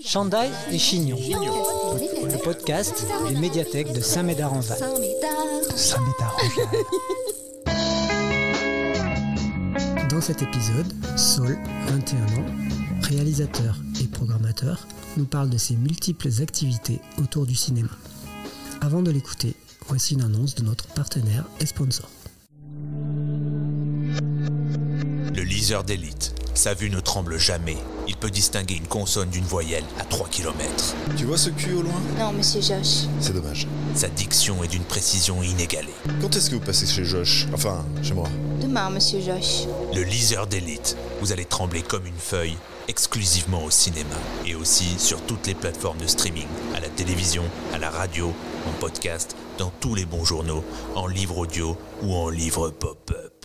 Chandail et Chignon, le podcast des médiathèques de Saint-Médard-en-Val. Dans cet épisode, Saul, 21 ans, réalisateur et programmateur, nous parle de ses multiples activités autour du cinéma. Avant de l'écouter, voici une annonce de notre partenaire et sponsor. Le liseur d'élite. Sa vue ne tremble jamais. Il peut distinguer une consonne d'une voyelle à 3 km. Tu vois ce cul au loin ? Non, monsieur Josh. C'est dommage. Sa diction est d'une précision inégalée. Quand est-ce que vous passez chez Josh ? Enfin, chez moi. Demain, monsieur Josh. Le liseur d'élite. Vous allez trembler comme une feuille, exclusivement au cinéma. Et aussi sur toutes les plateformes de streaming, à la télévision, à la radio, en podcast, dans tous les bons journaux, en livre audio ou en livre pop-up.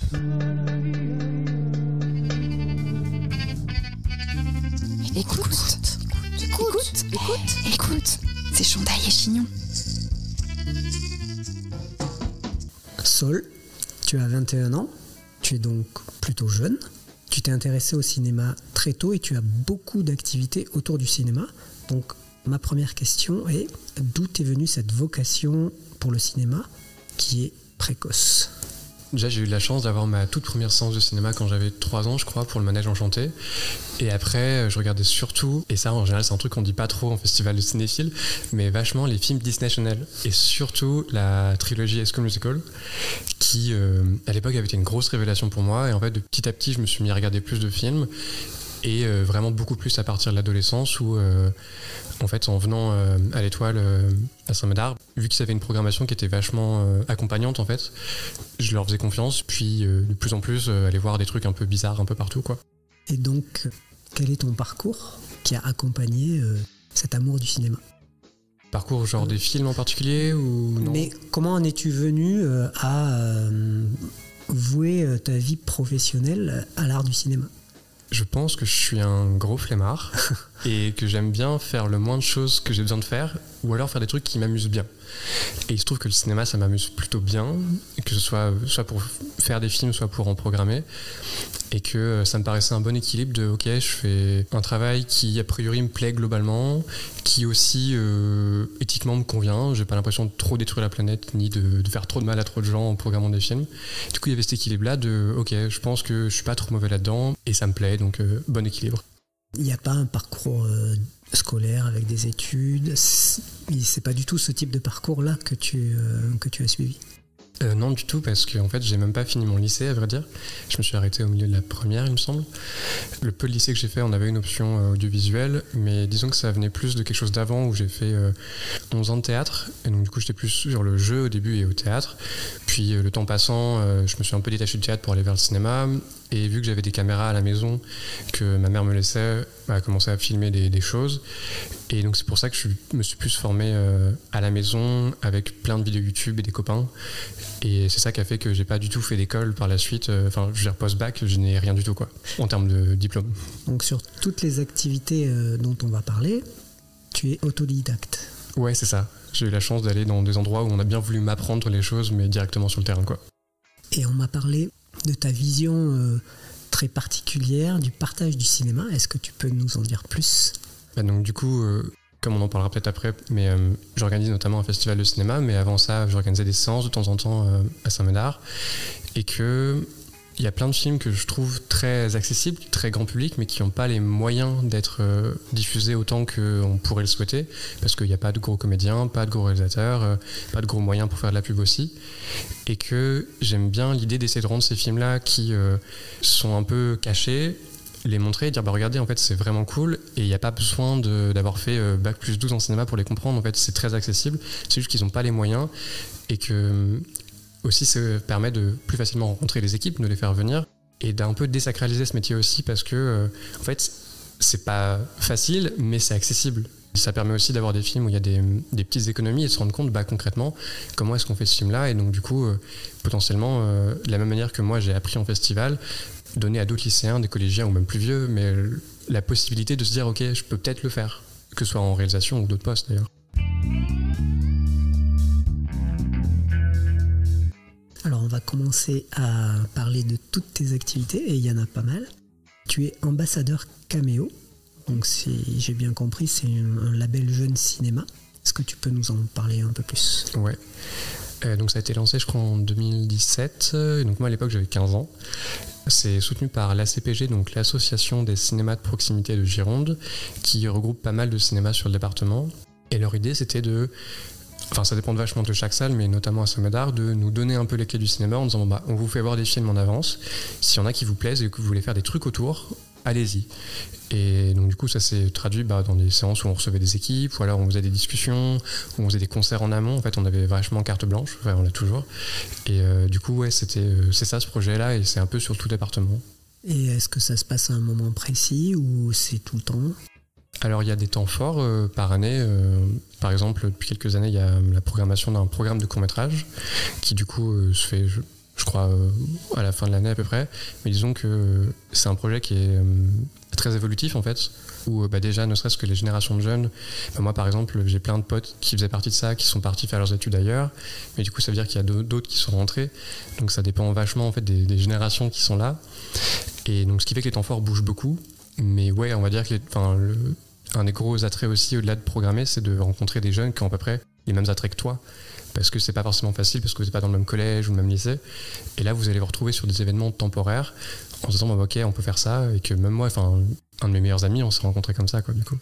Écoute, c'est Chandail et Chignon. Saul, tu as 21 ans, tu es donc plutôt jeune. Tu t'es intéressé au cinéma très tôt et tu as beaucoup d'activités autour du cinéma. Donc ma première question est, d'où t'est venue cette vocation pour le cinéma qui est précoce ? Déjà, j'ai eu de la chance d'avoir ma toute première séance de cinéma quand j'avais 3 ans, je crois, pour le Manège Enchanté. Et après, je regardais surtout, et ça en général c'est un truc qu'on dit pas trop en festival de cinéphiles, mais vachement les films Disney Channel. Et surtout la trilogie High School Musical, qui à l'époque avait été une grosse révélation pour moi. Et en fait, de petit à petit, je me suis mis à regarder plus de films. Et vraiment beaucoup plus à partir de l'adolescence où, en fait, en venant à l'Étoile à Saint-Médard, vu qu'ils avaient une programmation qui était vachement accompagnante, en fait, je leur faisais confiance, puis de plus en plus aller voir des trucs un peu bizarres un peu partout, quoi. Et donc, quel est ton parcours qui a accompagné cet amour du cinéma ? Parcours genre des films en particulier ou non ? Mais comment en es-tu venu à vouer ta vie professionnelle à l'art du cinéma ? Je pense que je suis un gros flemmard et que j'aime bien faire le moins de choses que j'ai besoin de faire ou alors faire des trucs qui m'amusent bien. Et il se trouve que le cinéma, ça m'amuse plutôt bien, que ce soit pour faire des films, soit pour en programmer. Et que ça me paraissait un bon équilibre de ok, je fais un travail qui a priori me plaît globalement, qui aussi éthiquement me convient. J'ai pas l'impression de trop détruire la planète ni de faire trop de mal à trop de gens en programmant des films. Du coup, il y avait cet équilibre-là de ok, je pense que je suis pas trop mauvais là-dedans et ça me plaît, donc bon équilibre. Il n'y a pas un parcours scolaire avec des études, c'est pas du tout ce type de parcours-là que tu as suivi. Non du tout, parce qu'en fait j'ai même pas fini mon lycée, à vrai dire. Je me suis arrêté au milieu de la première, il me semble. Le peu de lycée que j'ai fait, on avait une option audiovisuelle, mais disons que ça venait plus de quelque chose d'avant où j'ai fait 11 ans de théâtre, et donc du coup j'étais plus sur le jeu au début et au théâtre. Puis le temps passant, je me suis un peu détaché du théâtre pour aller vers le cinéma, et vu que j'avais des caméras à la maison, que ma mère me laissait, a commencé à filmer des choses. Et donc c'est pour ça que je me suis plus formé à la maison, avec plein de vidéos YouTube et des copains. Et c'est ça qui a fait que j'ai pas du tout fait d'école par la suite. Enfin, je veux dire, post-bac, je n'ai rien du tout, quoi, en termes de diplôme. Donc sur toutes les activités dont on va parler, tu es autodidacte. Ouais, c'est ça. J'ai eu la chance d'aller dans des endroits où on a bien voulu m'apprendre les choses, mais directement sur le terrain, quoi. Et on m'a parlé de ta vision très particulière du partage du cinéma. Est-ce que tu peux nous en dire plus ? Donc du coup, comme on en parlera peut-être après, mais j'organise notamment un festival de cinéma, mais avant ça, j'organisais des séances de temps en temps à Saint-Médard, et que il y a plein de films que je trouve très accessibles, très grand public, mais qui n'ont pas les moyens d'être diffusés autant qu'on pourrait le souhaiter, parce qu'il n'y a pas de gros comédiens, pas de gros réalisateurs, pas de gros moyens pour faire de la pub aussi, et que j'aime bien l'idée d'essayer de rendre ces films-là qui sont un peu cachés, les montrer et dire bah regardez, en fait c'est vraiment cool, et il n'y a pas besoin d'avoir fait bac plus 12 en cinéma pour les comprendre. En fait c'est très accessible, c'est juste qu'ils n'ont pas les moyens, et que aussi ça permet de plus facilement rencontrer les équipes, de les faire venir, et d'un peu désacraliser ce métier aussi, parce que en fait c'est pas facile mais c'est accessible. Ça permet aussi d'avoir des films où il y a des petites économies et de se rendre compte comment est-ce qu'on fait ce film-là, et donc du coup potentiellement de la même manière que moi j'ai appris en festival, donner à d'autres lycéens, des collégiens ou même plus vieux, mais la possibilité de se dire ok, je peux peut-être le faire, que ce soit en réalisation ou d'autres postes d'ailleurs. Alors on va commencer à parler de toutes tes activités, et il y en a pas mal. Tu es ambassadeur Cameo. Donc si j'ai bien compris, c'est un label Jeune Cinéma. Est-ce que tu peux nous en parler un peu plus ? Ouais. Donc ça a été lancé je crois en 2017, donc moi à l'époque j'avais 15 ans. C'est soutenu par l'ACPG, donc l'Association des cinémas de proximité de Gironde, qui regroupe pas mal de cinémas sur le département. Et leur idée c'était enfin ça dépend vachement de chaque salle, mais notamment à Saint-Médard, de nous donner un peu les clés du cinéma en disant on vous fait voir des films en avance, s'il y en a qui vous plaisent et que vous voulez faire des trucs autour, allez-y. Et donc du coup ça s'est traduit dans des séances où on recevait des équipes, ou alors on faisait des discussions, où on faisait des concerts en amont. En fait on avait vachement carte blanche, enfin on l'a toujours. Et du coup ouais c'est ça ce projet-là, et c'est un peu sur tout le département. Et est-ce que ça se passe à un moment précis ou c'est tout le temps ? Alors il y a des temps forts par année. Par exemple depuis quelques années il y a la programmation d'un programme de court-métrage qui du coup se fait je crois à la fin de l'année à peu près. Mais disons que c'est un projet qui est très évolutif en fait, où déjà ne serait-ce que les générations de jeunes, moi par exemple j'ai plein de potes qui faisaient partie de ça, qui sont partis faire leurs études ailleurs, mais du coup ça veut dire qu'il y a d'autres qui sont rentrés, donc ça dépend vachement en fait des générations qui sont là, et donc ce qui fait que les temps forts bougent beaucoup. Mais ouais, on va dire que un des gros attraits aussi au-delà de programmer, c'est de rencontrer des jeunes qui ont à peu près les mêmes attraits que toi, parce que c'est pas forcément facile, parce que vous n'êtes pas dans le même collège ou le même lycée, et là vous allez vous retrouver sur des événements temporaires en se disant ok on peut faire ça, et que même moi, un de mes meilleurs amis, on s'est rencontrés comme ça quoi du coup.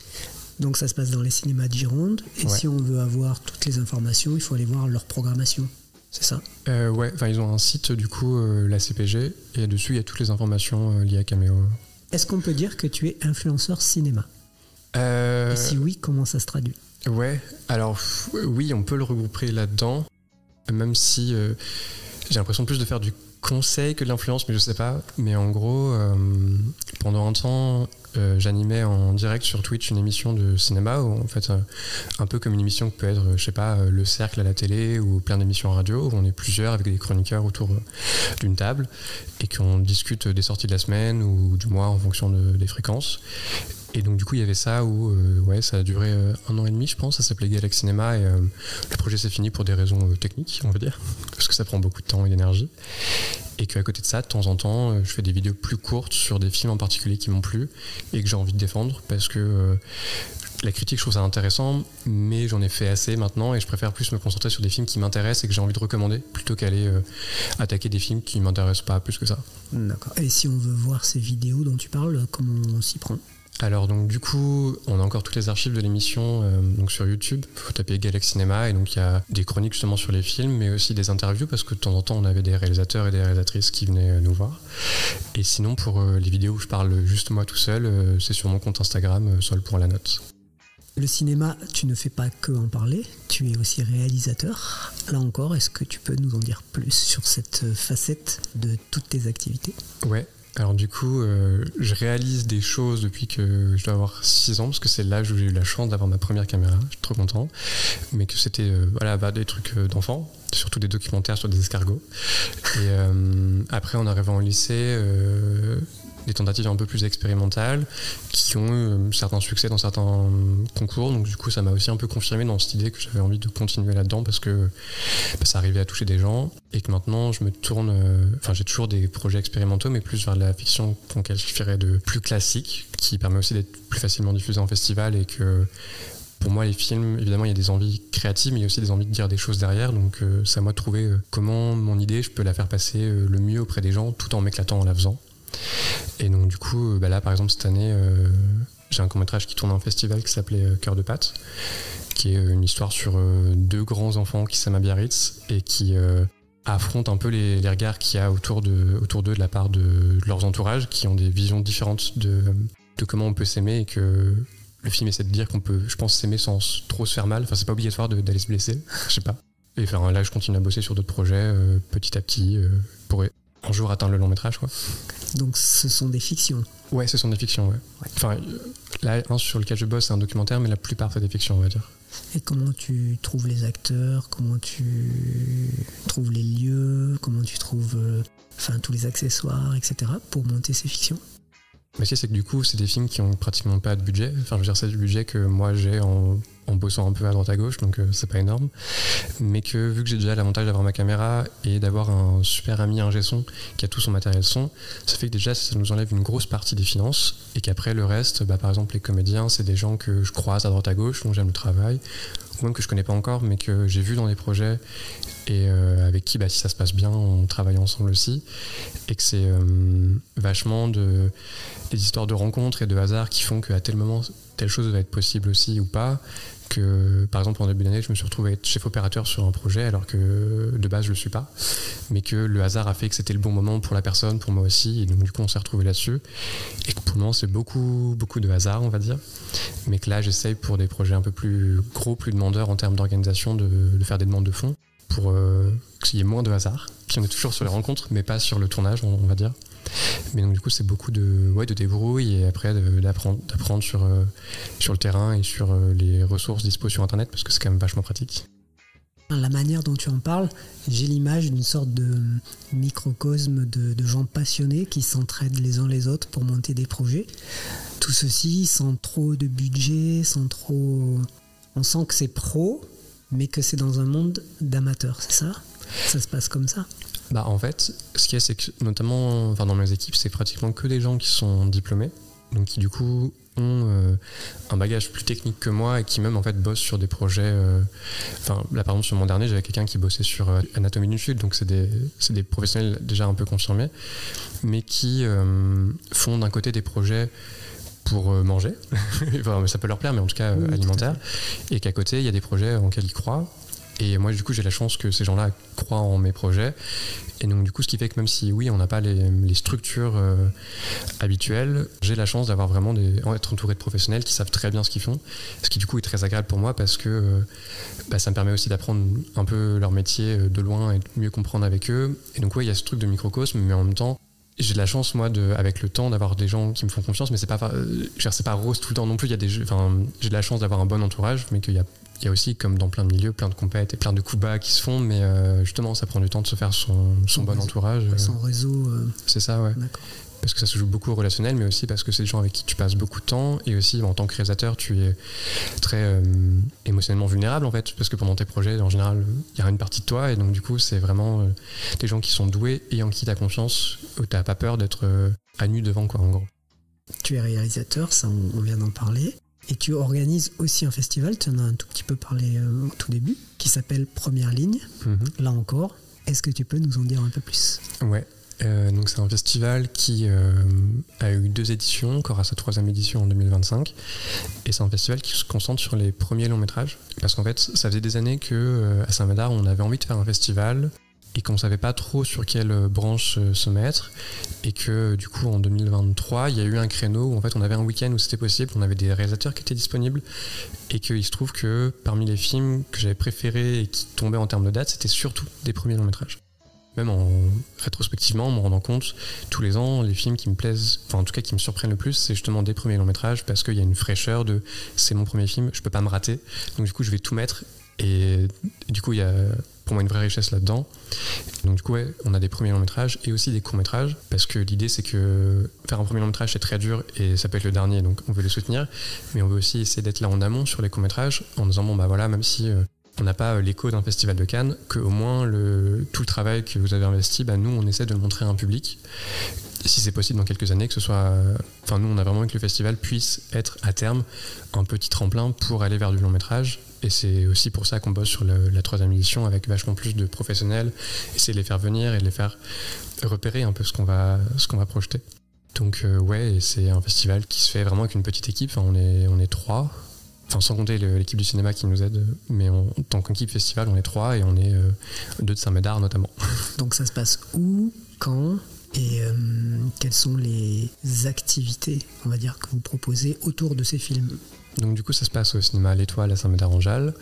Donc ça se passe dans les cinémas de Gironde, et ouais. Si on veut avoir toutes les informations, il faut aller voir leur programmation, c'est ça ? Ouais, ils ont un site du coup, la CPG, et dessus il y a toutes les informations liées à Caméo. Est-ce qu'on peut dire que tu es influenceur cinéma ? Et si oui, comment ça se traduit ? Ouais, alors oui, on peut le regrouper là-dedans, même si j'ai l'impression plus de faire du conseil que de l'influence, mais je sais pas. Mais en gros, pendant un temps, j'animais en direct sur Twitch une émission de cinéma, où, en fait, un peu comme une émission que peut être, je sais pas, Le Cercle à la télé ou plein d'émissions radio, où on est plusieurs avec des chroniqueurs autour d'une table et qu'on discute des sorties de la semaine ou du mois en fonction des fréquences. Et donc du coup il y avait ça où ça a duré 1 an et demi je pense, ça s'appelait Galaxy Cinéma, et le projet s'est fini pour des raisons techniques on va dire, parce que ça prend beaucoup de temps et d'énergie, et qu'à côté de ça de temps en temps je fais des vidéos plus courtes sur des films en particulier qui m'ont plu et que j'ai envie de défendre, parce que la critique je trouve ça intéressant, mais j'en ai fait assez maintenant et je préfère plus me concentrer sur des films qui m'intéressent et que j'ai envie de recommander, plutôt qu'aller attaquer des films qui m'intéressent pas plus que ça. D'accord. Et si on veut voir ces vidéos dont tu parles, comment on s'y prend ? Alors donc du coup on a encore toutes les archives de l'émission donc sur YouTube, il faut taper Galaxy Cinéma, et donc il y a des chroniques justement sur les films, mais aussi des interviews, parce que de temps en temps on avait des réalisateurs et des réalisatrices qui venaient nous voir. Et sinon pour les vidéos où je parle juste moi tout seul, c'est sur mon compte Instagram, Sol pour la note. Le cinéma, tu ne fais pas que en parler, tu es aussi réalisateur. Là encore, est-ce que tu peux nous en dire plus sur cette facette de toutes tes activités ? Ouais. Alors du coup, je réalise des choses depuis que je dois avoir 6 ans, parce que c'est l'âge où j'ai eu la chance d'avoir ma première caméra, je suis trop content, mais que c'était des trucs d'enfants, surtout des documentaires sur des escargots. Et après, en arrivant au lycée, des tentatives un peu plus expérimentales qui ont eu certains succès dans certains concours, donc du coup ça m'a aussi un peu confirmé dans cette idée que j'avais envie de continuer là-dedans, parce que ça arrivait à toucher des gens, et que maintenant je me tourne, j'ai toujours des projets expérimentaux, mais plus vers la fiction qu'on qualifierait de plus classique, qui permet aussi d'être plus facilement diffusé en festival, et que pour moi les films, évidemment il y a des envies créatives, mais il y a aussi des envies de dire des choses derrière, donc c'est à moi de trouver comment mon idée je peux la faire passer le mieux auprès des gens tout en m'éclatant en la faisant. Et donc du coup là par exemple cette année j'ai un court-métrage qui tourne en festival qui s'appelait Cœur de Pâte, qui est une histoire sur 2 grands enfants qui s'aiment à Biarritz et qui affrontent un peu les regards qu'il y a autour d'eux de la part de leurs entourages, qui ont des visions différentes de comment on peut s'aimer, et que le film essaie de dire qu'on peut, je pense, s'aimer sans trop se faire mal. Enfin c'est pas obligatoire d'aller se blesser, je sais pas. Et là je continue à bosser sur d'autres projets petit à petit pour un jour atteindre le long métrage quoi. Donc ce sont des fictions. Ouais, ce sont des fictions, ouais. Enfin, là, sur lequel je bosse, c'est un documentaire, mais la plupart, c'est des fictions, on va dire. Et comment tu trouves les acteurs ? Comment tu trouves les lieux ? Comment tu trouves tous les accessoires, etc. pour monter ces fictions ? Mais c'est que du coup, c'est des films qui ont pratiquement pas de budget. Enfin, je veux dire, c'est du budget que moi j'ai en en bossant un peu à droite à gauche, donc c'est pas énorme, mais que vu que j'ai déjà l'avantage d'avoir ma caméra et d'avoir un super ami ingé son qui a tout son matériel son, ça fait que déjà ça nous enlève une grosse partie des finances, et qu'après le reste, par exemple les comédiens, c'est des gens que je croise à droite à gauche, dont j'aime le travail, ou même que je connais pas encore, mais que j'ai vu dans des projets, et avec qui, si ça se passe bien, on travaille ensemble aussi, et que c'est vachement des histoires de rencontres et de hasard qui font qu'à tel moment, telle chose va être possible aussi ou pas, que par exemple en début d'année, je me suis retrouvé être chef opérateur sur un projet alors que de base je le suis pas, mais que le hasard a fait que c'était le bon moment pour la personne, pour moi aussi, et donc du coup on s'est retrouvé là-dessus, et que pour le moment c'est beaucoup de hasard, on va dire, mais que là j'essaye pour des projets un peu plus gros, plus demandeurs en termes d'organisation, de faire des demandes de fonds pour qu'il y ait moins de hasard, qu'il y en ait toujours sur les rencontres mais pas sur le tournage, on va dire. Mais donc du coup c'est beaucoup de débrouille, et après d'apprendre sur le terrain et sur les ressources dispo sur internet, parce que c'est quand même vachement pratique. La manière dont tu en parles, j'ai l'image d'une sorte de microcosme de gens passionnés qui s'entraident les uns les autres pour monter des projets. Tout ceci sans trop de budget, sans trop... On sent que c'est pro, mais que c'est dans un monde d'amateurs, c'est ça ? Ça se passe comme ça ? En fait, ce qu'il y a, c'est que notamment dans mes équipes, c'est pratiquement que des gens qui sont diplômés, donc qui du coup ont un bagage plus technique que moi, et qui même en fait bossent sur des projets. Là par exemple sur mon dernier, j'avais quelqu'un qui bossait sur Anatomie d'une chute, donc c'est des professionnels déjà un peu confirmés, mais qui font d'un côté des projets pour manger, ça peut leur plaire, mais en tout cas alimentaire, et qu'à côté il y a des projets en lesquels ils croient. Et moi, du coup, j'ai la chance que ces gens-là croient en mes projets. Et donc, du coup, ce qui fait que même si, oui, on n'a pas les structures habituelles, j'ai la chance d'avoir vraiment être entouré de professionnels qui savent très bien ce qu'ils font. Ce qui, du coup, est très agréable pour moi, parce que ça me permet aussi d'apprendre un peu leur métier de loin et de mieux comprendre avec eux. Et donc, il y a ce truc de microcosme, mais en même temps, j'ai de la chance, moi, avec le temps, d'avoir des gens qui me font confiance, mais c'est pas rose tout le temps non plus. J'ai de la chance d'avoir un bon entourage, mais qu'il y a aussi, comme dans plein de milieux, plein de compètes et plein de coups bas qui se font, mais justement, ça prend du temps de se faire son bon réseau, entourage. Son réseau. C'est ça, ouais. D'accord. Parce que ça se joue beaucoup au relationnel, mais aussi parce que c'est des gens avec qui tu passes beaucoup de temps, et aussi en tant que réalisateur, tu es très émotionnellement vulnérable en fait, parce que pendant tes projets, en général, il y a une partie de toi, et donc du coup, c'est vraiment des gens qui sont doués et en qui tu as confiance, où tu n'as pas peur d'être à nu devant, quoi, en gros. Tu es réalisateur, ça on vient d'en parler. Et tu organises aussi un festival, tu en as un tout petit peu parlé au tout début, qui s'appelle Première Ligne. Là encore, est-ce que tu peux nous en dire un peu plus ? Ouais, donc c'est un festival qui a eu 2 éditions, encore à sa 3e édition en 2025. Et c'est un festival qui se concentre sur les premiers longs métrages. Parce qu'en fait, ça faisait des années qu'à Saint-Médard, on avait envie de faire un festival, et qu'on ne savait pas trop sur quelle branche se mettre, et que du coup en 2023 il y a eu un créneau où en fait on avait un week-end où c'était possible, on avait des réalisateurs qui étaient disponibles, et qu'il se trouve que parmi les films que j'avais préférés et qui tombaient en termes de date, c'était surtout des premiers longs métrages. Même rétrospectivement, en me rendant compte, tous les ans, les films qui me plaisent, en tout cas qui me surprennent le plus, c'est justement des premiers longs métrages, parce qu'il y a une fraîcheur de c'est mon premier film, je peux pas me rater, donc du coup je vais tout mettre, et du coup il y a pour moi une vraie richesse là-dedans. Donc du coup on a des premiers longs métrages et aussi des courts métrages, parce que l'idée c'est que faire un premier long métrage c'est très dur, et ça peut être le dernier, donc on veut le soutenir, mais on veut aussi essayer d'être là en amont sur les courts métrages, en disant même si on n'a pas l'écho d'un festival de Cannes, qu'au moins tout le travail que vous avez investi, nous on essaie de le montrer à un public, si c'est possible dans quelques années, que ce soit... nous on a vraiment envie que le festival puisse être à terme un petit tremplin pour aller vers du long métrage. Et c'est aussi pour ça qu'on bosse sur la 3e édition avec vachement plus de professionnels, essayer de les faire venir et de les faire repérer un peu ce qu'on va projeter. Donc et c'est un festival qui se fait vraiment avec une petite équipe, on est 3, sans compter l'équipe du cinéma qui nous aide, mais en tant qu'équipe festival on est 3, et on est 2 de Saint-Médard notamment. Donc ça se passe où, quand, et quelles sont les activités, on va dire, que vous proposez autour de ces films ? Donc du coup ça se passe au cinéma L'Étoile à Saint-Médard-en-Jalles.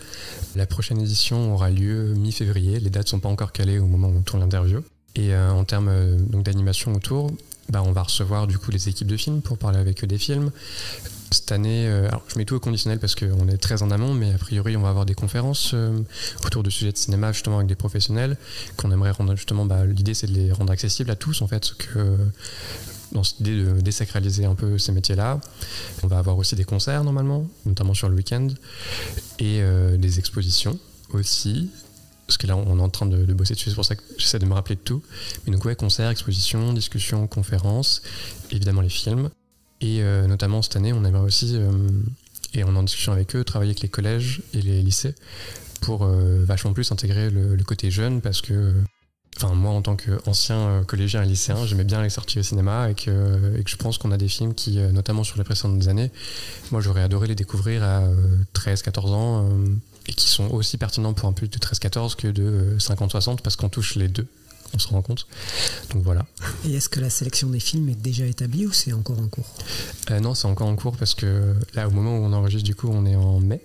La prochaine édition aura lieu mi-février, les dates ne sont pas encore calées au moment où on tourne l'interview. Et en termes d'animation autour, on va recevoir du coup les équipes de films pour parler avec eux des films. Cette année, alors je mets tout au conditionnel parce qu'on est très en amont, mais a priori on va avoir des conférences autour de sujets de cinéma justement avec des professionnels qu'on aimerait rendre justement, l'idée c'est de les rendre accessibles à tous en fait, que dans cette idée de désacraliser un peu ces métiers-là. On va avoir aussi des concerts normalement, notamment sur le week-end, et des expositions aussi. Parce que là, on est en train de bosser dessus, c'est pour ça que j'essaie de me rappeler de tout. Mais donc, ouais, concerts, expositions, discussions, conférences, évidemment les films. Et notamment cette année, on aimerait aussi, et on est en discussion avec eux, travailler avec les collèges et les lycées pour vachement plus intégrer le côté jeune, parce que moi, en tant qu'ancien collégien et lycéen, j'aimais bien les sorties au cinéma et que je pense qu'on a des films qui, notamment sur les précédentes années, moi, j'aurais adoré les découvrir à 13-14 ans. Et qui sont aussi pertinents pour un public de 13-14 que de 50-60 parce qu'on touche les deux, on se rend compte. Donc voilà. Et est-ce que la sélection des films est déjà établie ou c'est encore en cours ? Non, c'est encore en cours parce que là, au moment où on enregistre, du coup, on est en mai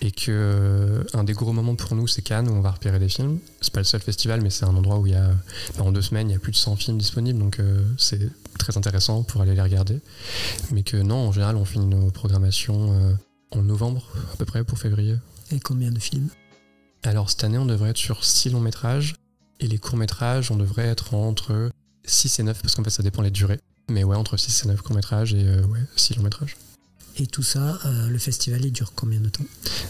et que un des gros moments pour nous, c'est Cannes où on va repérer des films. C'est pas le seul festival, mais c'est un endroit où il y a, en 2 semaines, il y a plus de 100 films disponibles, donc c'est très intéressant pour aller les regarder. Mais que non, en général, on finit nos programmations en novembre à peu près pour février. Et combien de films ? Alors cette année, on devrait être sur 6 longs métrages et les courts métrages, on devrait être entre 6 et 9 parce qu'en fait ça dépend les durées. Mais ouais, entre 6 et 9 courts métrages et 6 longs métrages. Et tout ça, le festival, il dure combien de temps ?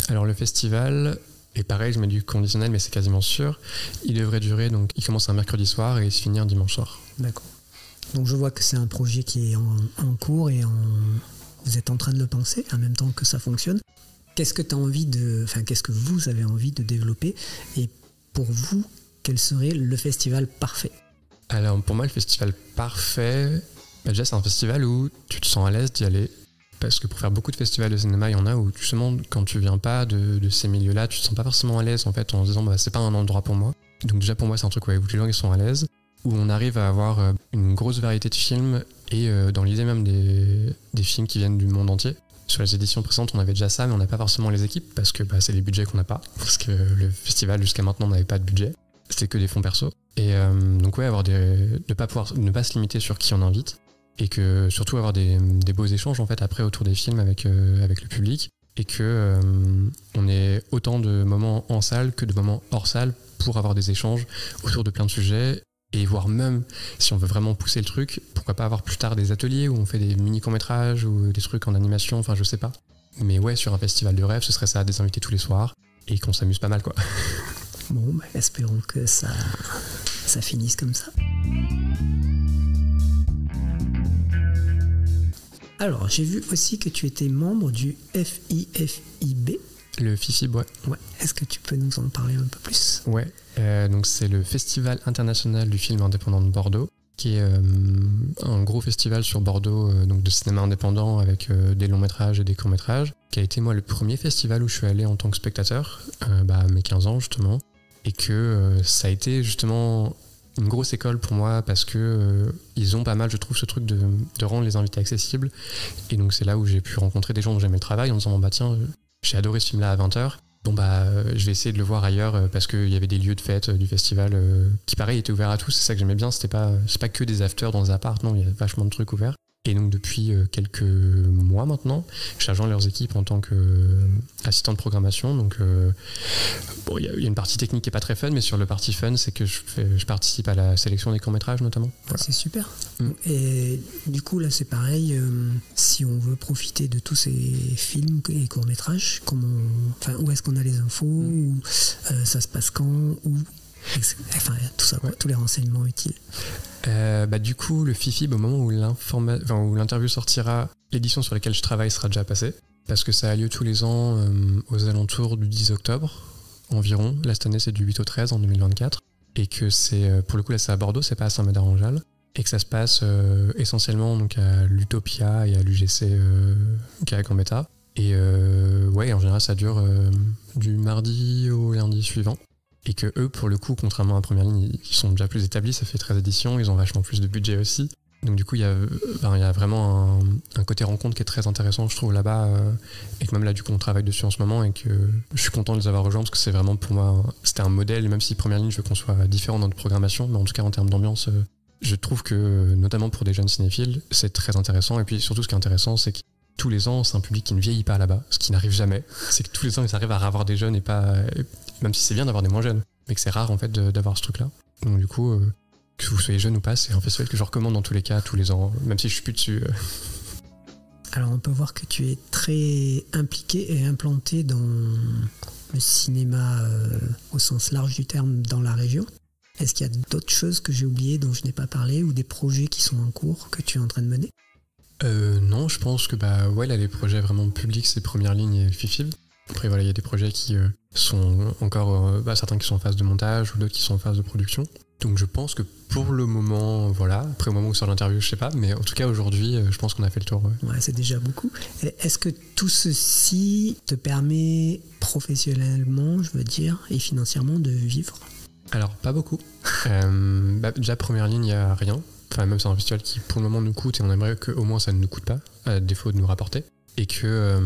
Alors le festival, et pareil, je mets du conditionnel mais c'est quasiment sûr, il devrait durer, donc il commence un mercredi soir et il se finit un dimanche soir. D'accord. Donc je vois que c'est un projet qui est en cours et vous êtes en train de le penser en même temps que ça fonctionne. Qu'est-ce que vous avez envie de développer et pour vous, quel serait le festival parfait ? Alors pour moi, le festival parfait, déjà c'est un festival où tu te sens à l'aise d'y aller. Parce que pour faire beaucoup de festivals de cinéma, il y en a où justement quand tu viens pas de ces milieux-là, tu te sens pas forcément à l'aise en fait en se disant c'est pas un endroit pour moi. Donc déjà pour moi c'est un truc où les gens ils sont à l'aise, où on arrive à avoir une grosse variété de films et dans l'idée même des films qui viennent du monde entier. Sur les éditions précédentes, on avait déjà ça, mais on n'a pas forcément les équipes parce que c'est les budgets qu'on n'a pas. Parce que le festival, jusqu'à maintenant, n'avait pas de budget. C'était que des fonds perso. Et donc, ouais, ne pas se limiter sur qui on invite. Et que surtout avoir des beaux échanges, en fait, après, autour des films avec le public. Et que on ait autant de moments en salle que de moments hors salle pour avoir des échanges autour de plein de sujets. Et voire même, si on veut vraiment pousser le truc, pourquoi pas avoir plus tard des ateliers où on fait des mini-courts-métrages ou des trucs en animation, enfin je sais pas. Mais ouais, sur un festival de rêve, ce serait ça, des invités tous les soirs et qu'on s'amuse pas mal quoi. Bon, espérons que ça finisse comme ça. Alors, j'ai vu aussi que tu étais membre du FIFIB. Le FIFIB, ouais. Ouais. Est-ce que tu peux nous en parler un peu plus ? Ouais, donc c'est le Festival international du film indépendant de Bordeaux, qui est un gros festival sur Bordeaux, donc de cinéma indépendant avec des longs métrages et des courts métrages, qui a été moi le premier festival où je suis allé en tant que spectateur, à mes 15 ans justement, et que ça a été justement une grosse école pour moi parce que ils ont pas mal, je trouve, ce truc de rendre les invités accessibles, et donc c'est là où j'ai pu rencontrer des gens dont j'aimais le travail en disant tiens, j'ai adoré ce film-là à 20h. Bon je vais essayer de le voir ailleurs parce qu'il y avait des lieux de fête du festival qui pareil étaient ouverts à tous, c'est ça que j'aimais bien, c'est pas que des afters dans des apparts, non, il y a vachement de trucs ouverts. Et donc depuis quelques mois maintenant, je rejoins leurs équipes en tant qu'assistant de programmation. Donc il y a une partie technique qui est pas très fun, mais sur le parti fun, c'est que je participe à la sélection des courts-métrages notamment. Voilà. C'est super. Et du coup là c'est pareil, si on veut profiter de tous ces films et courts-métrages, où est-ce qu'on a les infos, où ça se passe quand, où tout ça, tous les renseignements utiles. Du coup, le FIFIB, au moment où l'interview sortira, l'édition sur laquelle je travaille sera déjà passée, parce que ça a lieu tous les ans aux alentours du 10 octobre environ. Là, cette année, c'est du 8 au 13 en 2024, et que c'est, pour le coup, là, c'est à Bordeaux, c'est pas à Saint-Médard-en-Jalles, et que ça se passe essentiellement donc à l'Utopia et à l'UGC qui est à Gambetta. Et en général, ça dure du mardi au lundi suivant. Et que eux, pour le coup, contrairement à Première Ligne, ils sont déjà plus établis, ça fait 13 éditions, ils ont vachement plus de budget aussi. Donc du coup, il y a vraiment un côté rencontre qui est très intéressant, je trouve, là-bas. Et que même là, du coup, on travaille dessus en ce moment et que je suis content de les avoir rejoints parce que c'est vraiment pour moi, c'était un modèle, même si Première Ligne, je veux qu'on soit différent dans notre programmation, mais en tout cas, en termes d'ambiance, je trouve que, notamment pour des jeunes cinéphiles, c'est très intéressant. Et puis surtout, ce qui est intéressant, c'est que tous les ans, c'est un public qui ne vieillit pas là-bas, ce qui n'arrive jamais. C'est que tous les ans, ils arrivent à avoir des jeunes et pas... Même si c'est bien d'avoir des moins jeunes, mais que c'est rare en fait d'avoir ce truc-là. Donc du coup, que vous soyez jeune ou pas, c'est un festival que je recommande dans tous les cas, tous les ans, même si je suis plus dessus. Alors on peut voir que tu es très impliqué et implanté dans le cinéma au sens large du terme dans la région. Est-ce qu'il y a d'autres choses que j'ai oubliées dont je n'ai pas parlé ou des projets qui sont en cours que tu es en train de mener ? Non, je pense que là, les projets vraiment publics, c'est Première Ligne et FIFIB. Après, il y a des projets qui sont encore, certains qui sont en phase de montage ou d'autres qui sont en phase de production. Donc je pense que pour le moment, après au moment où sort l'interview, je sais pas, mais en tout cas aujourd'hui, je pense qu'on a fait le tour. Ouais, c'est déjà beaucoup. Est-ce que tout ceci te permet professionnellement, je veux dire, et financièrement de vivre ? Alors, pas beaucoup. Déjà, Première Ligne, il n'y a rien. Enfin, même c'est un festival qui, pour le moment, nous coûte et on aimerait qu'au moins ça ne nous coûte pas, à défaut de nous rapporter. Et que,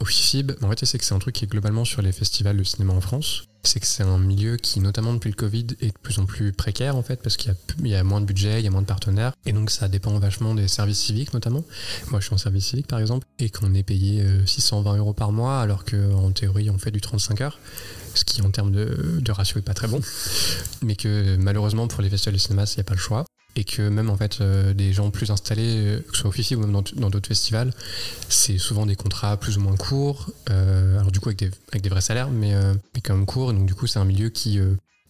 au FIFIB, en fait, c'est que c'est un truc qui est globalement sur les festivals de cinéma en France. C'est que c'est un milieu qui, notamment depuis le Covid, est de plus en plus précaire, en fait, parce qu'il y a moins de budget, il y a moins de partenaires. Et donc, ça dépend vachement des services civiques, notamment. Moi, je suis en service civique, par exemple, et qu'on est payé 620 € par mois, alors qu'en théorie, on fait du 35 heures. Ce qui en termes de ratio est pas très bon, mais que malheureusement pour les festivals de cinéma, il n'y a pas le choix. Et que même en fait des gens plus installés, que ce soit au FIFIB ou même dans d'autres festivals, c'est souvent des contrats plus ou moins courts, alors du coup avec des vrais salaires, mais quand même courts, et donc du coup c'est un milieu qui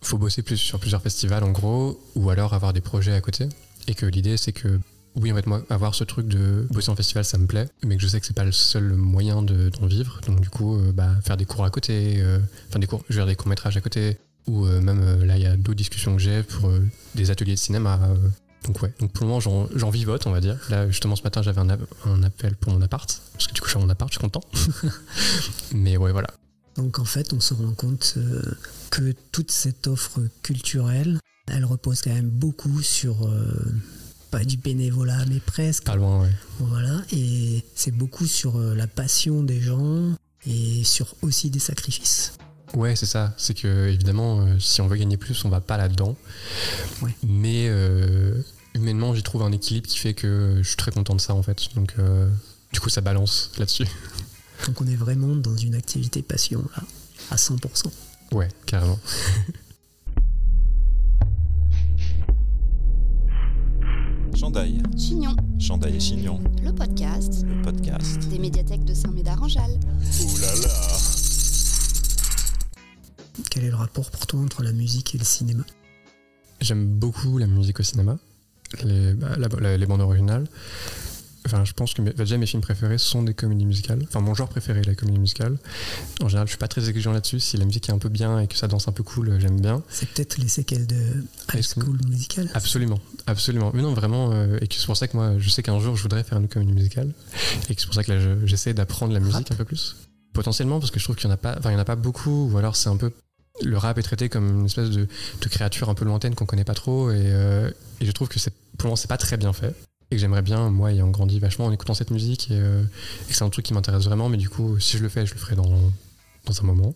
faut bosser sur plusieurs festivals en gros, ou alors avoir des projets à côté, et que l'idée c'est que oui, en fait, moi, avoir ce truc de bosser en festival, ça me plaît, mais que je sais que c'est pas le seul moyen d'en vivre. Donc, du coup, faire des cours à côté, des courts-métrages à côté, ou même là, il y a d'autres discussions que j'ai pour des ateliers de cinéma. Donc, pour le moment, j'en vivote, on va dire. Là, justement, ce matin, j'avais un appel pour mon appart, parce que du coup, je suis à mon appart, je suis content. Mais ouais, voilà. Donc, en fait, on se rend compte que toute cette offre culturelle, elle repose quand même beaucoup sur. Pas du bénévolat, mais presque. Pas loin, ouais. Voilà, et c'est beaucoup sur la passion des gens et sur aussi des sacrifices. Ouais, c'est ça. C'est que, évidemment, si on veut gagner plus, on va pas là-dedans. Ouais. Mais humainement, j'y trouve un équilibre qui fait que je suis très content de ça, en fait. Donc, du coup, ça balance là-dessus. Donc, on est vraiment dans une activité passion, là, à 100%. Ouais, carrément. Chandail. Chignon, Chandail et Chignon. le podcast Le podcast. des médiathèques de Saint-Médard-en-Jalles. Ouh là là. Quel est le rapport pour toi entre la musique et le cinéma ? J'aime beaucoup la musique au cinéma, les bandes originales. Enfin, je pense que déjà mes films préférés sont des comédies musicales. Enfin, mon genre préféré est la comédie musicale. En général, je suis pas très exigeant là-dessus. Si la musique est un peu bien et que ça danse un peu cool, j'aime bien. C'est peut-être les séquelles de High School Musical ? Absolument. Mais non, vraiment. Et que c'est pour ça que moi, je sais qu'un jour, je voudrais faire une comédie musicale. Et que c'est pour ça que là, j'essaie d'apprendre la musique un peu plus. Potentiellement, parce que je trouve qu'il y en a pas beaucoup. Ou alors, c'est un peu. Le rap est traité comme une espèce de créature un peu lointaine qu'on connaît pas trop. Et je trouve que pour le moment, c'est pas très bien fait. Et que j'aimerais bien, moi, ayant grandi vachement en écoutant cette musique, et que c'est un truc qui m'intéresse vraiment, mais du coup, si je le fais, je le ferai dans un moment.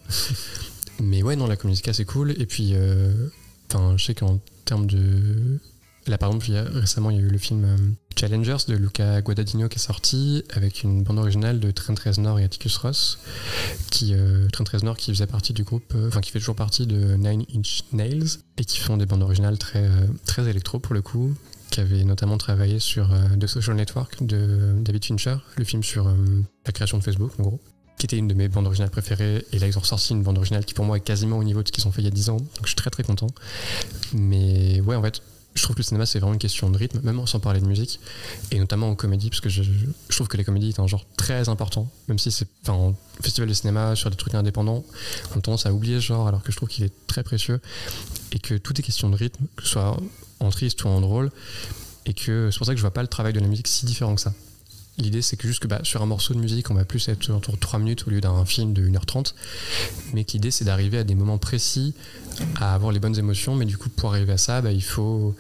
Mais ouais, non, la comédie musicale, c'est cool. Et puis, je sais qu'en termes de... Là, par exemple, récemment, il y a eu le film Challengers de Luca Guadagnino qui est sorti, avec une bande originale de Trent Reznor et Atticus Ross, Trent Reznor qui faisait partie du groupe, qui fait toujours partie de Nine Inch Nails, et qui font des bandes originales très, très électro pour le coup, qui avait notamment travaillé sur The Social Network de David Fincher, le film sur la création de Facebook en gros, qui était une de mes bandes originales préférées, et là ils ont ressorti une bande originale qui pour moi est quasiment au niveau de ce qu'ils ont fait il y a 10 ans, donc je suis très très content. Mais ouais, en fait, je trouve que le cinéma c'est vraiment une question de rythme, même sans parler de musique, et notamment en comédie, parce que je trouve que la comédie est un genre très important, même si c'est en festival de cinéma, sur des trucs indépendants, on a tendance à oublier ce genre, alors que je trouve qu'il est très précieux, et que tout est question de rythme, que ce soit en triste ou en drôle, et que c'est pour ça que je vois pas le travail de la musique si différent que ça. L'idée c'est que juste que sur un morceau de musique on va plus être autour de 3 minutes au lieu d'un film de 1h30, mais que l'idée c'est d'arriver à des moments précis, à avoir les bonnes émotions, mais du coup pour arriver à ça il faut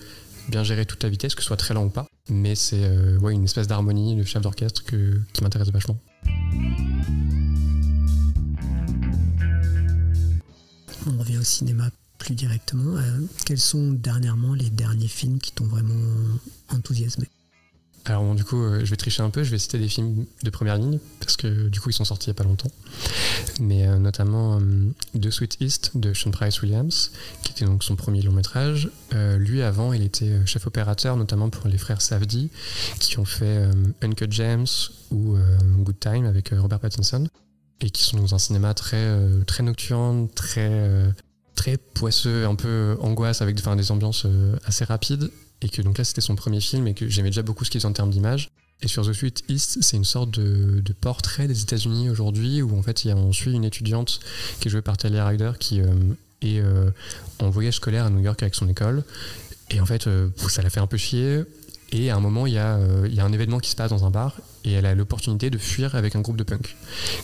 bien gérer toute la vitesse, que ce soit très lent ou pas, mais c'est une espèce d'harmonie de chef d'orchestre qui m'intéresse vachement. On revient au cinéma plus directement. Quels sont dernièrement les derniers films qui t'ont vraiment enthousiasmé ? Alors bon, du coup, je vais tricher un peu, je vais citer des films de première ligne, parce que du coup, ils sont sortis il n'y a pas longtemps. Mais notamment The Sweet East de Sean Price Williams, qui était donc son premier long métrage. Lui, avant, il était chef opérateur, notamment pour les frères Safdie, qui ont fait Uncut Gems ou Good Time avec Robert Pattinson, et qui sont dans un cinéma très nocturne, très poisseux, un peu angoisse, avec des ambiances assez rapides. Et que donc là, c'était son premier film et que j'aimais déjà beaucoup ce qu'il faisait en termes d'image. Et sur The Sweet East, c'est une sorte de portrait des États-Unis aujourd'hui, où en fait, on suit une étudiante qui est jouée par Talia Ryder, qui est en voyage scolaire à New York avec son école. Et en fait, ça la fait un peu chier. Et à un moment, il y a un événement qui se passe dans un bar et elle a l'opportunité de fuir avec un groupe de punk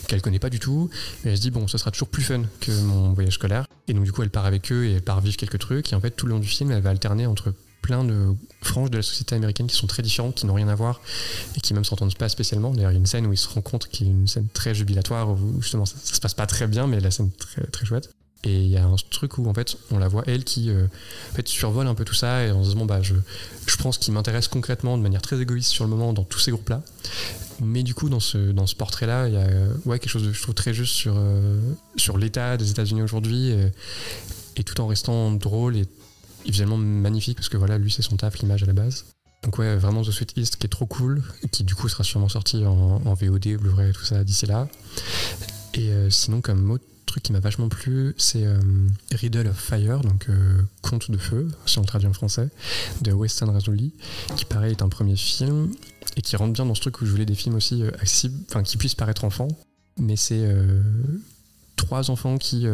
qu'elle connaît pas du tout. Et elle se dit, bon, ce sera toujours plus fun que mon voyage scolaire. Et donc, du coup, elle part avec eux et elle part vivre quelques trucs. Et en fait, tout le long du film, elle va alterner entre plein de franges de la société américaine qui sont très différentes, qui n'ont rien à voir et qui même s'entendent pas spécialement. D'ailleurs, il y a une scène où ils se rencontrent qui est une scène très jubilatoire où justement ça se passe pas très bien, mais la scène est très, très chouette. Et il y a un truc où en fait on la voit elle qui en fait survole un peu tout ça et en se disant je prends ce qui m'intéresse concrètement de manière très égoïste sur le moment dans tous ces groupes là. Mais du coup dans ce portrait là il y a quelque chose de je trouve très juste sur l'état des États-Unis aujourd'hui et tout en restant drôle et visuellement magnifique parce que voilà lui c'est son taf, l'image à la base. Donc ouais, vraiment The Sweet East qui est trop cool, qui du coup sera sûrement sorti en VOD, Blu-ray, tout ça d'ici là. Et sinon comme autre truc qui m'a vachement plu, c'est Riddle of Fire, donc Conte de feu, si on le traduit en français, de Weston Rasouli, qui pareil est un premier film et qui rentre bien dans ce truc où je voulais des films aussi accessibles, enfin qui puissent paraître enfants, mais c'est 3 enfants qui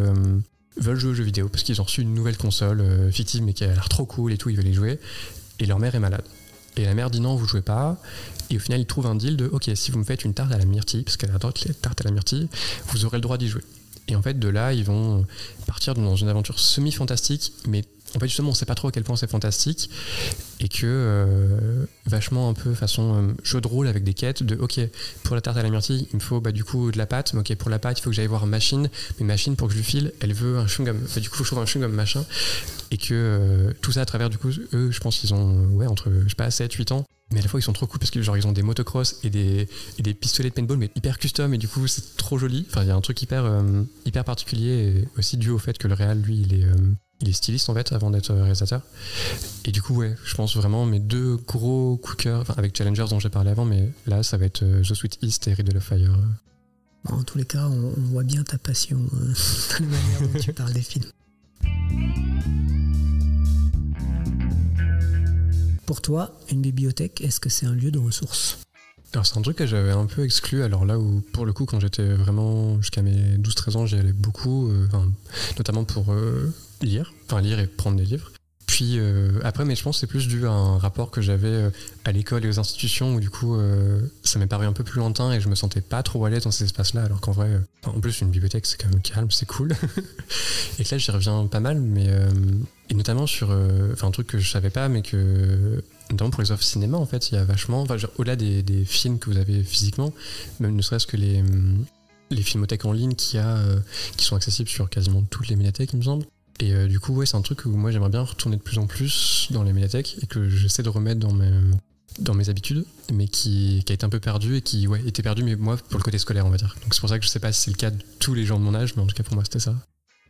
veulent jouer aux jeux vidéo parce qu'ils ont reçu une nouvelle console fictive mais qui a l'air trop cool et tout, ils veulent y jouer et leur mère est malade. Et la mère dit non, vous jouez pas. Et au final, ils trouvent un deal de ok, si vous me faites une tarte à la myrtille, parce qu'elle adore les tartes à la myrtille, vous aurez le droit d'y jouer. Et en fait, de là, ils vont partir dans une aventure semi-fantastique, mais en fait, justement, on sait pas trop à quel point c'est fantastique, et que vachement un peu façon jeu de rôle avec des quêtes de ok, pour la tarte à la myrtille, il me faut du coup de la pâte, mais ok, pour la pâte, il faut que j'aille voir Machine, mais Machine, pour que je lui file, elle veut un chewing-gum, du coup, il faut que je trouve un chewing-gum machin, et que tout ça à travers, du coup, eux, je pense qu'ils ont, entre, je sais pas, 7-8 ans, mais à la fois ils sont trop cool parce que genre ils ont des motocross et des pistolets de paintball mais hyper custom et du coup c'est trop joli. Enfin il y a un truc hyper particulier et aussi dû au fait que le réal lui il est styliste en fait avant d'être réalisateur. Et du coup ouais, je pense vraiment mes 2 gros coups de cœur, avec Challengers dont j'ai parlé avant, mais là ça va être The Sweet East et Riddle of Fire. Bon, en tous les cas on voit bien ta passion dans la manière dont tu parles des films. Pour toi, une bibliothèque, est-ce que c'est un lieu de ressources ? Alors c'est un truc que j'avais un peu exclu, alors là où pour le coup quand j'étais vraiment jusqu'à mes 12-13 ans j'y allais beaucoup, notamment pour lire et prendre des livres. Puis après, mais je pense que c'est plus dû à un rapport que j'avais à l'école et aux institutions où du coup ça m'est paru un peu plus lointain et je me sentais pas trop à l'aise dans ces espaces-là, alors qu'en vrai, en plus une bibliothèque c'est quand même calme, c'est cool. Et que là j'y reviens pas mal, mais et notamment sur un truc que je savais pas, mais que notamment pour les offres cinéma en fait, il y a vachement, au-delà des films que vous avez physiquement, même ne serait-ce que les filmothèques en ligne qui sont accessibles sur quasiment toutes les médiathèques il me semble. Et du coup, ouais, c'est un truc où moi j'aimerais bien retourner de plus en plus dans les médiathèques et que j'essaie de remettre dans mes habitudes, mais qui a été un peu perdu et qui était perdu, mais moi pour le côté scolaire, on va dire. Donc c'est pour ça que je sais pas si c'est le cas de tous les gens de mon âge, mais en tout cas pour moi c'était ça.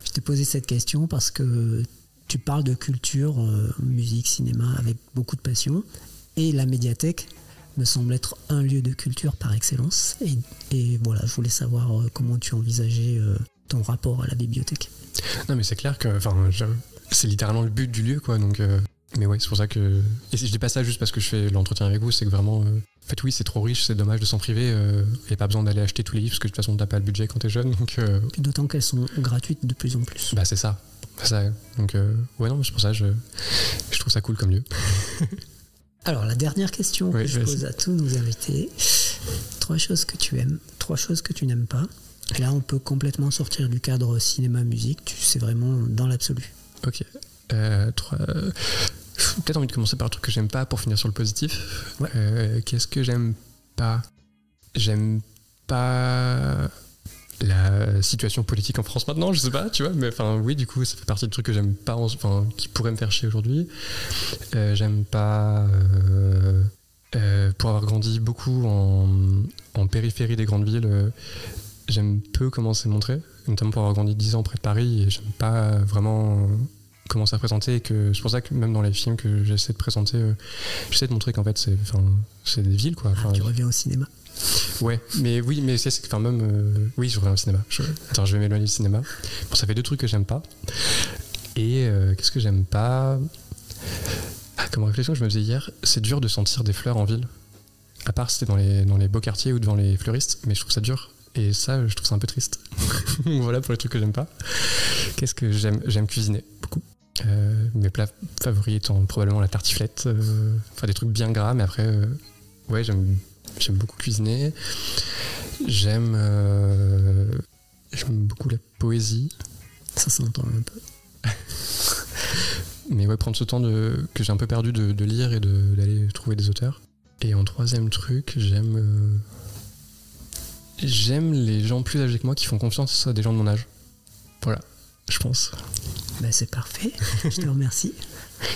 Je t'ai posé cette question parce que tu parles de culture, musique, cinéma avec beaucoup de passion, et la médiathèque me semble être un lieu de culture par excellence. Et voilà, je voulais savoir comment tu envisageais ton rapport à la bibliothèque. Non mais c'est clair que c'est littéralement le but du lieu quoi, donc mais ouais c'est pour ça que, et je dis pas ça juste parce que je fais l'entretien avec vous, c'est que vraiment en fait oui c'est trop riche, c'est dommage de s'en priver, et pas besoin d'aller acheter tous les livres parce que de toute façon t'as pas le budget quand t'es jeune, donc d'autant qu'elles sont gratuites de plus en plus. Bah c'est ça, donc ouais non mais c'est pour ça je trouve ça cool comme lieu. Alors la dernière question que je pose à tous nos invités, 3 choses que tu aimes, 3 choses que tu n'aimes pas. Et là, on peut complètement sortir du cadre cinéma-musique. C'est vraiment dans l'absolu. Ok. Peut-être envie de commencer par le truc que j'aime pas pour finir sur le positif. Ouais. Qu'est-ce que j'aime pas ? J'aime pas la situation politique en France maintenant, je sais pas, tu vois. Mais enfin, oui, du coup, ça fait partie du truc que j'aime pas, qui pourrait me faire chier aujourd'hui. J'aime pas Pour avoir grandi beaucoup en périphérie des grandes villes, j'aime peu comment c'est montré, notamment pour avoir grandi 10 ans près de Paris, et j'aime pas vraiment comment ça présenter, et que c'est pour ça que même dans les films que j'essaie de présenter, j'essaie de montrer qu'en fait c'est des villes, quoi. Tu reviens au cinéma. Ouais, mais oui, mais c'est enfin même oui, je reviens au cinéma. Attends, je vais m'éloigner du cinéma. Bon, ça fait 2 trucs que j'aime pas. Et qu'est-ce que j'aime pas? Comme réflexion que je me faisais hier, c'est dur de sentir des fleurs en ville. À part si c'était dans les beaux quartiers ou devant les fleuristes, mais je trouve ça dur. Et ça, je trouve ça un peu triste. Voilà pour les trucs que j'aime pas. Qu'est-ce que j'aime? J'aime cuisiner, beaucoup. Mes plats favoris étant probablement la tartiflette. Enfin, des trucs bien gras, mais après, ouais, j'aime beaucoup cuisiner. J'aime beaucoup la poésie. Ça s'entend un peu. Mais ouais, prendre ce temps que j'ai un peu perdu de lire et d'aller trouver des auteurs. Et en 3e truc, j'aime les gens plus âgés que moi qui font confiance à des gens de mon âge. Voilà, je pense. Ben, c'est parfait, je te remercie.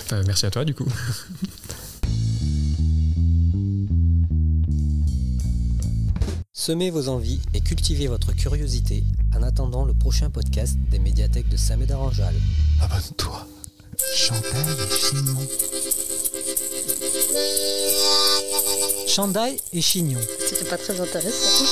Enfin, merci à toi du coup. Semez vos envies et cultivez votre curiosité en attendant le prochain podcast des médiathèques de Saint-Médard-en-Jalles. Abonne-toi. Chandail et Chignon. Chandail et Chignon. C'était pas très intéressant.